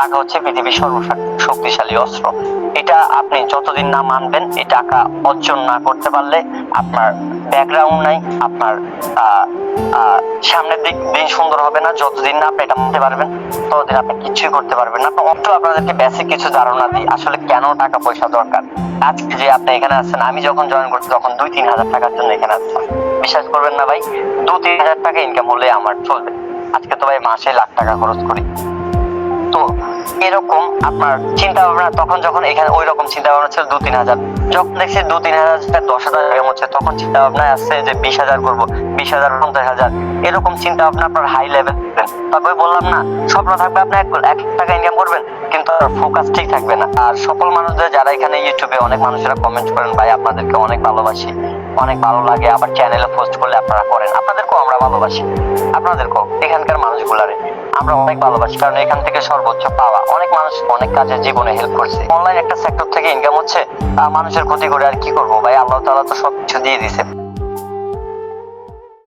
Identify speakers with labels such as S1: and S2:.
S1: টাকা হচ্ছে পৃথিবীর সর্বশক্তিশালী অস্ত্র। এটা আপনি যতদিন না মানবেন, এই টাকা অর্জন না করতে পারলে আপনার ব্যাকগ্রাউন্ড নাই, আপনার সামনের দিন সুন্দর হবে না। যতদিন না আপনি এটা মানতে পারবেন, ততদিন আপনি কিছুই করতে পারবেন না। তো আপনাদেরকে বেসিক কিছু ধারণা দিই আসলে কেন টাকা পয়সা দরকার। আজকে যে আপনি এখানে আছেন, আমি যখন জয়েন করছি তখন 2-3 হাজার টাকার জন্য এখানে আসতাম। বিশ্বাস করবেন না ভাই, 2-3 হাজার টাকা ইনকাম হলে আমার চলবে। আজকে তো ভাই মাসে লাখ টাকা খরচ করি। তো এরকম আপনার চিন্তা ভাবনা, তখন যখন এখানে ওই রকম চিন্তা ভাবনা ছিল 2-3 হাজার, যখন দেখছি 2-3 হাজার 10,000 হচ্ছে, তখন চিন্তা ভাবনায় আসছে যে 20,000 করবো, 20,000, 50,000, এরকম চিন্তা ভাবনা আপনার হাই লেভেল। তবে বললাম না, স্বপ্ন থাকবে আপনি 1 টাকা ইনকাম করবেন, কিন্তু ফোকাস ঠিক থাকবে না। আর সকল মানুষদের যারা এখানে ইউটিউবে অনেক মানুষেরা কমেন্ট করেন, ভাই আপনাদেরকে অনেক ভালোবাসি, অনেক ভালো লাগে, আবার চ্যানেলে পোস্ট করলে আপনারা করেন, আপনাদেরকেও আমরা ভালোবাসি। আপনাদেরকেও এখানকার মানুষগুলারে আমরা অনেক ভালোবাসি, কারণ এখান থেকে সর্বোচ্চ পাওয়া। অনেক মানুষ অনেক কাজে জীবনে হেল্প করছে। অনলাইন একটা সেক্টর থেকে ইনকাম হচ্ছে, মানুষের ক্ষতি করে আর কি করবো ভাই, আল্লাহ তাআলা তো সবকিছু দিয়ে দিছে।